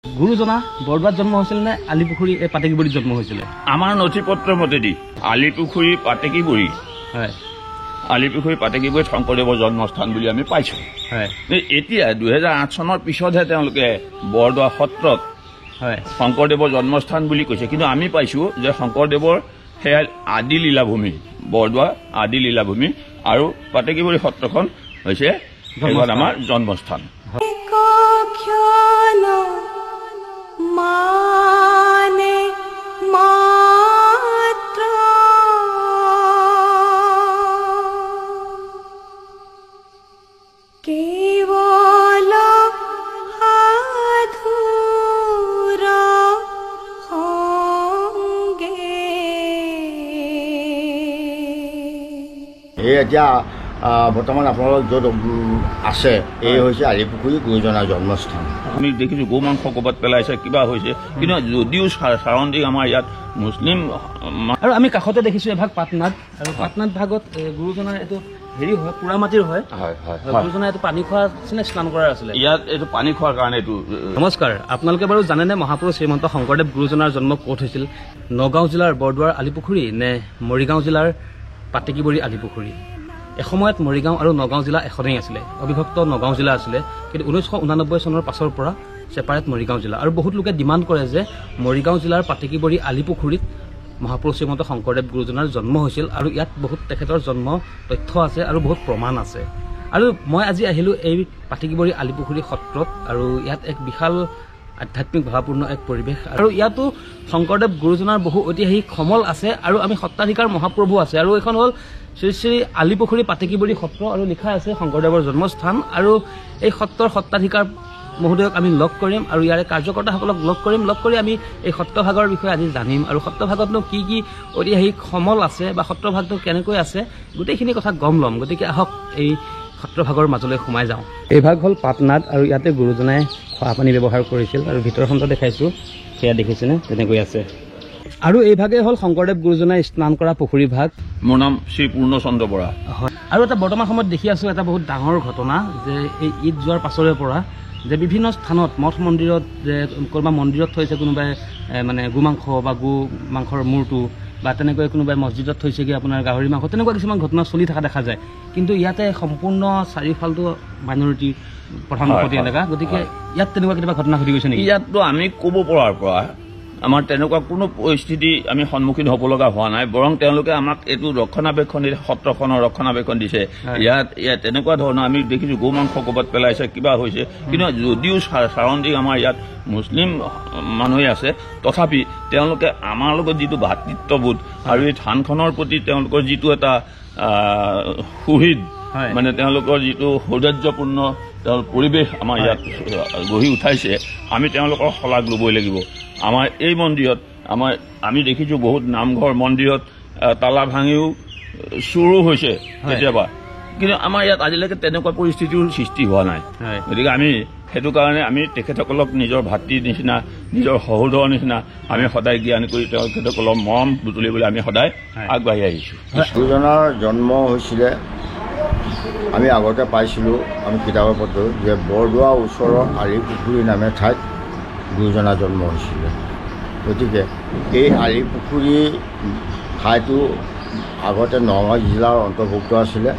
গুৰুজনা বৰদোৱাত জন্ম হৈছিল নে আলিপুখুৰী এই পাটেকিবুৰীত জন্ম হৈছিলে? আমাৰ নথি-পত্ৰ মতেদি আলিপুখুৰী পাটেকিবুৰী, হয়, আলিপুখুৰী পাটেকিবুৰীত শংকৰদেৱৰ জন্মস্থান বুলি আমি পাইছোঁ। হয়, এতিয়া 2008 চনৰ পিছতহে তেওঁলোকে বৰদোৱা সত্ৰত হয় শংকৰদেৱৰ জন্মস্থান বুলি কৈছে, কিন্তু আমি পাইছোঁ যে শংকৰদেৱৰ সেয়া আদি লীলাভূমি, বৰদোৱা আদি লীলাভূমি, আৰু পাটেকিবুৰী সত্ৰখন হৈছে আমাৰ জন্মস্থান। এতিয়া বৰ্তমান আপোনালোক য'ত আছে এই হৈছে আলিপুখুৰী গুৰুজনাৰ জন্মস্থান। আমি দেখিছোঁ গৌ মাংস ক'ৰবাত পেলাইছে, কিবা হৈছে, কিন্তু যদিও চাৰাউণ্ডিং আমাৰ ইয়াত মুছলিম, আৰু আমি কাষতে দেখিছোঁ এভাগ পাটনাথ, আৰু পাটনাথ ভাগত গুৰুজনাৰ এইটো হেৰি হয়, পুৰা মাটিৰ হয়। গুৰুজনাৰ এইটো পানী খোৱা আছিলে, স্নান কৰাৰ আছিলে ইয়াত। এইটো পানী খোৱাৰ কাৰণে এইটো। নমস্কাৰ, আপোনালোকে বাৰু জানেনে মহাপুৰুষ শ্ৰীমন্ত শংকৰদেৱ গুৰুজনাৰ জন্ম ক'ত হৈছিল? নগাঁও জিলাৰ বৰদোৱাৰ আলিপুখুৰী নে মৰিগাঁও জিলাৰ পাটেকিবুৰী আলিপুখুৰী? এসময়ত মৰিগাঁও আৰু নগাঁও জিলা এখনেই আছিলে, অবিভক্ত নগাঁও জিলা আছিলে, কিন্তু 1989 চনৰ পাছৰ পৰা ছেপাৰেট মৰিগাঁও জিলা। আৰু বহুত লোকে ডিমাণ্ড কৰে যে মৰিগাঁও জিলাৰ পাটেকিবুৰী আলিপুখুৰীত মহাপুৰুষ শ্ৰীমন্ত শংকৰদেৱ গুৰুজনাৰ জন্ম হৈছিল, আৰু ইয়াত বহুত তেখেতৰ জন্ম তথ্য আছে আৰু বহুত প্ৰমাণ আছে। আৰু মই আজি আহিলোঁ এই পাটেকিবুৰী আলিপুখুৰী সত্ৰত, আৰু ইয়াত এক বিশাল আধ্যাত্মিক ভাৱপূৰ্ণ এক পৰিৱেশ, আৰু ইয়াতো শংকৰদেৱ গুৰুজনাৰ বহু ঐতিহাসিক সমল আছে, আৰু আমি সত্ৰাধিকাৰ মহাপ্ৰভু আছে। আৰু এইখন হ'ল শ্ৰী শ্ৰী আলিপুখুৰী পাটেকিবুৰী সত্ৰ, আৰু লিখা আছে শংকৰদেৱৰ জন্মস্থান। আৰু এই সত্ৰৰ সত্ৰাধিকাৰ মহোদয়ক আমি লগ কৰিম, আৰু ইয়াৰে কাৰ্যকৰ্তাসকলক লগ কৰি আমি এই সত্ৰভাগৰ বিষয়ে আজি জানিম, আৰু সত্ৰভাগতনো কি কি ঐতিহাসিক সমল আছে বা সত্ৰভাগটো কেনেকৈ আছে গোটেইখিনি কথা গম ল'ম। গতিকে আহক এই সত্ৰভাগৰ মাজলৈ সোমাই যাওঁ। এই ভাগ হ'ল পাটনাথ, আৰু ইয়াতে গুৰুজনাই খোৱা পানী ব্যৱহাৰ কৰিছিল, আৰু ভিতৰখনটো দেখাইছোঁ, সেয়া দেখিছেনে তেনেকৈ আছে। আৰু এই ভাগে হ'ল শংকৰদেৱ গুৰুজনাই স্নান কৰা পুখুৰী ভাগ। মোৰ নাম শ্ৰী পূৰ্ণচন্দ্ৰ বৰা। হয়, আৰু এটা বৰ্তমান সময়ত দেখি আছোঁ এটা বহুত ডাঙৰ ঘটনা, যে এই ঈদ যোৱাৰ পাছৰে পৰা যে বিভিন্ন স্থানত মঠ মন্দিৰত, যে কোনোবা মন্দিৰত থৈছে কোনোবাই মানে গো মাংস বা গো মাংসৰ মূৰটো, বা তেনেকৈ কোনোবাই মছজিদত থৈছেগৈ আপোনাৰ গাহৰি মাংস, তেনেকুৱা কিছুমান ঘটনা চলি থকা দেখা যায়। কিন্তু ইয়াতে সম্পূৰ্ণ চাৰিওফালটো মাইনৰিটি প্ৰধান বসতি এলেকা, গতিকে ইয়াত তেনেকুৱা কেতিয়াবা ঘটনা ঘটি গৈছে নেকি? ইয়াততো আমি ক'ব পৰাৰ পৰা আমাৰ তেনেকুৱা কোনো পৰিস্থিতি আমি সন্মুখীন হ'ব লগা হোৱা নাই, বৰং তেওঁলোকে আমাক এইটো ৰক্ষণাবেক্ষণ, সত্ৰখনৰ ৰক্ষণাবেক্ষণ দিছে। ইয়াত তেনেকুৱা ধৰণৰ আমি দেখিছোঁ গৌ মাংস ক'ৰবাত পেলাইছে, কিবা হৈছে, কিন্তু যদিও চাৰাউণ্ডিং আমাৰ ইয়াত মুছলিম মানুহে আছে, তথাপি তেওঁলোকে আমাৰ লগত যিটো ভাতৃত্ববোধ আৰু এই থানখনৰ প্ৰতি তেওঁলোকৰ যিটো এটা সুহৃদ, মানে তেওঁলোকৰ যিটো সৌন্দৰ্যপূৰ্ণ পৰিৱেশ আমাৰ ইয়াত গঢ়ি উঠাইছে, আমি তেওঁলোকৰ শলাগ ল'বই লাগিব। আমাৰ এই মন্দিৰত আমি দেখিছোঁ বহুত নামঘৰ মন্দিৰত তালা ভাঙিও চুৰো হৈছে কেতিয়াবা, কিন্তু আমাৰ ইয়াত আজিলৈকে তেনেকুৱা পৰিস্থিতিৰ সৃষ্টি হোৱা নাই। গতিকে আমি সেইটো কাৰণে আমি তেখেতসকলক নিজৰ ভাতৃৰ নিচিনা, নিজৰ সহোদৰৰ নিচিনা আমি সদায় জ্ঞান কৰি তেখেতসকলক মৰম বুটলিবলৈ আমি সদায় আগবাঢ়ি আহিছোঁ। গুৰুজনাৰ জন্ম হৈছিলে, আমি আগতে পাইছিলোঁ, আমি কিতাপৰ পত্ৰত, যে বৰদোৱা ওচৰৰ আলিপুখুৰী নামে ঠাইত গুৰুজনাৰ জন্ম হৈছিলে। গতিকে এই আলিপুখুৰী ঠাইটো আগতে নগাঁও জিলাৰ অন্তৰ্ভুক্ত আছিলে,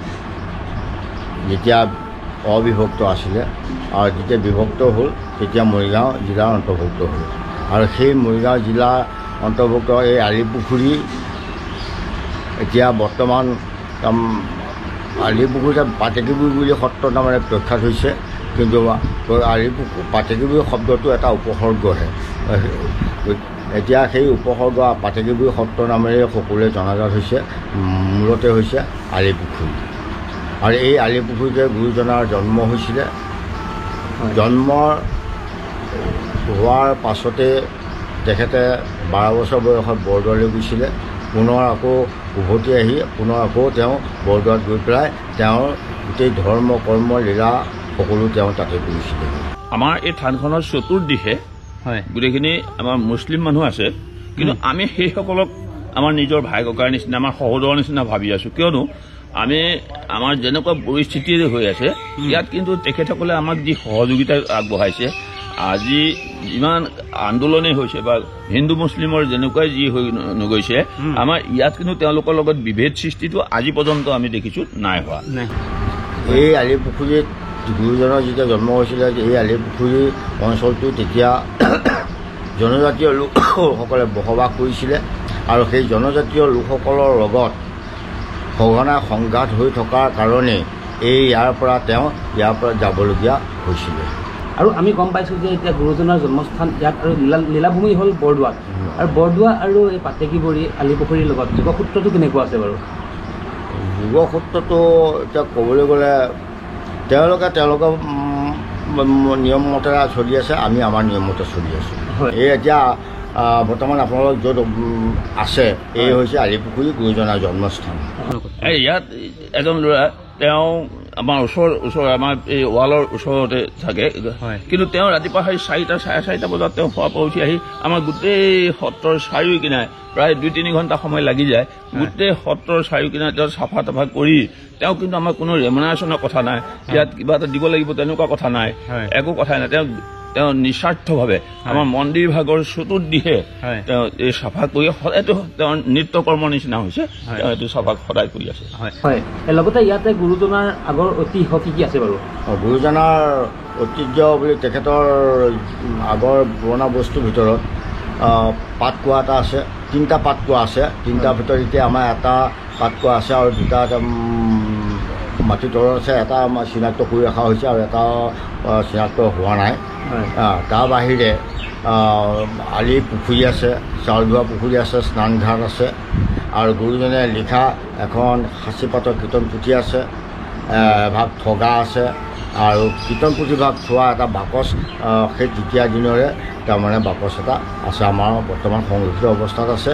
যেতিয়া অবিভক্ত আছিলে, আৰু যেতিয়া বিভক্ত হ'ল তেতিয়া মৰিগাঁও জিলাৰ অন্তৰ্ভুক্ত হ'ল। আৰু সেই মৰিগাঁও জিলাৰ অন্তৰ্ভুক্ত এই আলিপুখুৰী এতিয়া বৰ্তমান আলিপুখুৰীতে পাটেকিবুৰী বুলি সত্ৰ নামেৰে প্ৰখ্যাত হৈছে, কিন্তু পাটেকিবুৰী শব্দটো এটা উপসৰ্গহে। এতিয়া সেই উপসৰ্গ পাটেকিবুৰী সত্ৰ নামেৰে সকলোৱে জনাজাত হৈছে, মূলতে হৈছে আলিপুখুৰী। আৰু এই আলিপুখুৰীতে গুৰুজনাৰ জন্ম হৈছিলে। জন্ম হোৱাৰ পাছতে তেখেতে 12 বছৰ বয়সত বৰদোৱালৈ গৈছিলে। পুনৰ আকৌ উভতি আহি পুনৰ আকৌ তেওঁ বৰদোৱাত গৈ পেলাই তেওঁৰ গোটেই ধৰ্ম কৰ্ম লীলা সকলো তেওঁ তাতে কৰিছিলে। আমাৰ এই থানখনৰ চতুৰ্দিশে গোটেইখিনি আমাৰ মুছলিম মানুহ আছে, কিন্তু আমি সেইসকলক আমাৰ নিজৰ ভাই ককাৰ নিচিনা, আমাৰ সহোদৰৰ নিচিনা ভাবি আছোঁ, কিয়নো আমি আমাৰ যেনেকুৱা পৰিস্থিতি হৈ আছে ইয়াত কিন্তু তেখেতসকলে আমাক যি সহযোগিতা আগবঢ়াইছে, আজি যিমান আন্দোলনেই হৈছে বা হিন্দু মুছলিমৰ যেনেকুৱাই যি হৈ নগৈছে আমাৰ ইয়াত কিন্তু তেওঁলোকৰ লগত বিভেদ সৃষ্টিটো আজি পৰ্যন্ত আমি দেখিছোঁ নাই হোৱা। এই আলিপুখুৰীত গুৰুজনৰ যেতিয়া জন্ম হৈছিলে এই আলিপুখুৰী অঞ্চলটো তেতিয়া জনজাতীয় লোকসকলে বসবাস কৰিছিলে আৰু সেই জনজাতীয় লোকসকলৰ লগত সঘনাই সংঘাত হৈ থকাৰ কাৰণে ইয়াৰ পৰা যাবলগীয়া হৈছিলে। আৰু আমি গম পাইছোঁ যে এতিয়া গুৰুজনাৰ জন্মস্থান ইয়াত আৰু লীলাভূমি হ'ল বৰদোৱাত, আৰু বৰদোৱা আৰু এই পাতেকীবৰী আলিপুখুৰীৰ লগত যোগসূত্ৰটো কেনেকুৱা আছে বাৰু? যোগসূত্ৰটো এতিয়া ক'বলৈ গ'লে তেওঁলোকৰ নিয়মমতে চলি আছে, আমি আমাৰ নিয়মমতে চলি আছোঁ। এই এতিয়া বৰ্তমান আপোনালোক য'ত আছে এই হৈছে আলিপুখুৰী গুৰুজনাৰ জন্মস্থান। ইয়াত এজন ল'ৰা তেওঁ আমাৰ ওচৰ আমাৰ এই ৱালৰ ওচৰতে থাকে, কিন্তু তেওঁ ৰাতিপুৱা 4টা 4:30 বজাত তেওঁ খোৱা পৰা উঠি আহি আমাৰ গোটেই সত্ৰৰ চাৰিওকিনাৰে প্ৰায় 2-3 ঘণ্টা সময় লাগি যায়। গোটেই সত্ৰৰ চাৰিওকিনাৰে তেওঁ চাফা তাফা কৰি তেওঁ কিন্তু আমাৰ কোনো ৰেমুনাৰেশ্যনৰ কথা নাই, ইয়াত কিবা এটা দিব লাগিব তেনেকুৱা কথা নাই, একো কথাই নাই। তেওঁ নিস্বাৰ্থভাৱে আমাৰ মন্দিৰ ভাগৰ চতুৰ্দিশে তেওঁ এই চাফা কৰি সদায়তো তেওঁৰ নিত্য কৰ্মৰ নিচিনা হৈছে, তেওঁ এইটো চাফা সদায় কৰি আছে। লগতে ইয়াতে গুৰুজনাৰ আগৰ ঐতিহ্য কি আছে বাৰু? গুৰুজনাৰ ঐতিহ্য বুলি তেখেতৰ আগৰ পুৰণা বস্তুৰ ভিতৰত পাতকোৱা এটা আছে, 3টা পাতকোৱা আছে। 3টাৰ ভিতৰত এতিয়া আমাৰ এটা পাতকোৱা আছে আৰু 2টা মাটিৰ তলত আছে। এটা আমাৰ চিনাক্ত কৰি ৰখা হৈছে আৰু এটা চিনাক্ত হোৱা নাই। তাৰ বাহিৰে আলি পুখুৰী আছে, চাউল ধোৱা পুখুৰী আছে, স্নানঘাট আছে আৰু গুৰুজনে লিখা এখন সাঁচিপাতৰ কীৰ্তন পুথি আছে, এভাগ ঠগা আছে আৰু কীৰ্তন পুথিভাগ থোৱা এটা বাকচ, সেই তেতিয়া দিনৰে তাৰমানে বাকচ এটা আছে, আমাৰ বৰ্তমান সংৰক্ষিত অৱস্থাত আছে।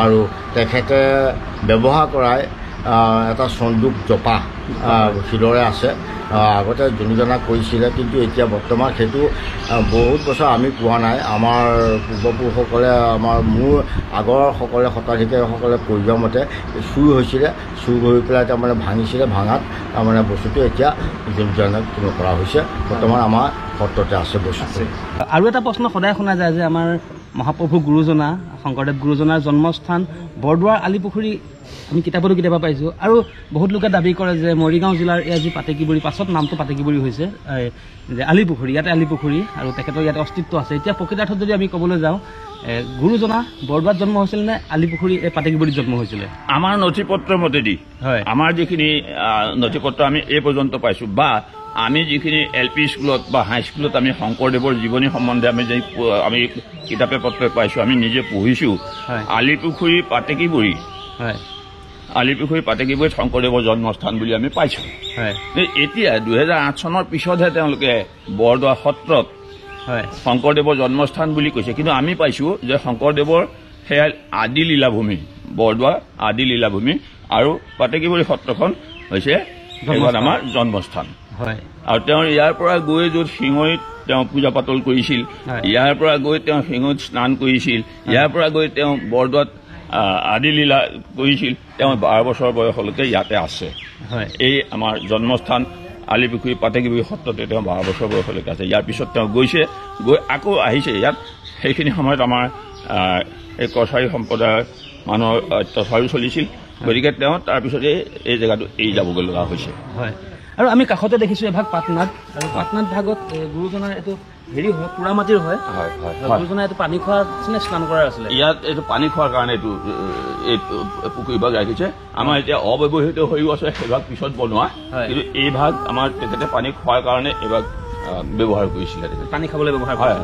আৰু তেখেতে ব্যৱহাৰ কৰাই এটা চন্দুক জপা শিলৰে আছে, আগতে যোনজনা কৰিছিলে, কিন্তু এতিয়া বৰ্তমান সেইটো বহুত বছৰ আমি পোৱা নাই। আমাৰ পূৰ্বপুৰুষসকলে মোৰ আগৰসকলে সত্ৰাধিকাৰীসকলে কৈ যোৱা মতে চুৰ হৈছিলে, চুৰ হৈ পেলাই তাৰমানে ভাঙিছিলে, ভাঙাত তাৰমানে বস্তুটো এতিয়া যোনজনে কৰা হৈছে, বৰ্তমান আমাৰ সত্ৰতে আছে বস্তুটো। আৰু এটা প্ৰশ্ন সদায় শুনা যায় যে আমাৰ মহাপ্ৰভু গুৰুজনা শংকৰদেৱ গুৰুজনাৰ জন্মস্থান বৰদোৱাৰ আলিপুখুৰী আমি কিতাপতো কেতিয়াবা পাইছোঁ, আৰু বহুত লোকে দাবী কৰে যে মৰিগাঁও জিলাৰ এই যি পাতেকীবৰী, পাছত নামটো পাতেকীবৰী হৈছে, যে আলিপুখুৰী, ইয়াতে আলিপুখুৰী আৰু তেখেতৰ ইয়াতে অস্তিত্ব আছে। এতিয়া প্ৰকৃতাৰ্থত যদি আমি ক'বলৈ যাওঁ, গুৰুজনা বৰদোৱাত জন্ম হৈছিল নে আলিপুখুৰী এই পাতেকীবৰীত জন্ম হৈছিলে? আমাৰ নথি পত্ৰৰ মতেদি আমাৰ যিখিনি নথি পত্ৰ আমি এই পৰ্যন্ত পাইছোঁ, বা আমি যিখিনি LP স্কুলত বা হাইস্কুলত আমি শংকৰদেৱৰ জীৱনী সম্বন্ধে আমি কিতাপে পত্ৰে পাইছোঁ, আমি নিজে পঢ়িছোঁ, আলিপুখুৰী পাতেকীবৰীত শংকৰদেৱৰ জন্মস্থান বুলি আমি পাইছোঁ। এতিয়া 2008 চনৰ পিছতহে তেওঁলোকে বৰদোৱা সত্ৰত শংকৰদেৱৰ জন্মস্থান বুলি কৈছে, কিন্তু আমি পাইছোঁ যে শংকৰদেৱৰ সেয়া আদি লীলাভূমি, বৰদোৱা আদি লীলাভূমি, আৰু পাতেকীবৰী সত্ৰখন হৈছে আমাৰ জন্মস্থান। আৰু তেওঁ ইয়াৰ পৰা গৈ য'ত শিঙৈত তেওঁ পূজা পাতল কৰিছিল, ইয়াৰ পৰা গৈ তেওঁ শিঙৈত স্নান কৰিছিল, ইয়াৰ পৰা গৈ তেওঁ বৰদোৱাত আদি লীলা কৰিছিল, তেওঁ 12 বছৰ বয়সলৈকে ইয়াতে আছে। এই আমাৰ জন্মস্থান আলিপুখুৰী পাতেকীবৰী সত্ৰতে তেওঁ 12 বছৰ বয়সলৈকে আছে। ইয়াৰ পিছত তেওঁ গৈ আকৌ আহিছে ইয়াত। সেইখিনি সময়ত আমাৰ এই কছাৰী সম্প্ৰদায়ৰ মানুহৰ অত্যাচাৰো চলিছিল, গতিকে তেওঁ তাৰপিছতে এই জেগাটো এৰি যাবগৈ লগা হৈছে। আৰু আমি কাষতে দেখিছোঁ এভাগ পাটনাথ, আৰু পাটনাথ ভাগত গুৰুজনাৰ এইটো হেৰি হয়, পুৰা মাটিৰ হয়। গুৰুজনাৰ এইটো পানী খোৱাৰ আছিলে, স্নান কৰাৰ আছিলে। ইয়াত এইটো পানী খোৱাৰ কাৰণে এইটো এই পুখুৰীভাগ ৰাখিছে। আমাৰ এতিয়া অব্যৱহৃত হৈও আছে, সেইভাগ পিছত বনোৱা, কিন্তু এই ভাগ আমাৰ তেখেতে পানী খোৱাৰ কাৰণে এইভাগ ব্যৱহাৰ কৰিছিলে, পানী খাবলৈ ব্যৱহাৰ কৰে।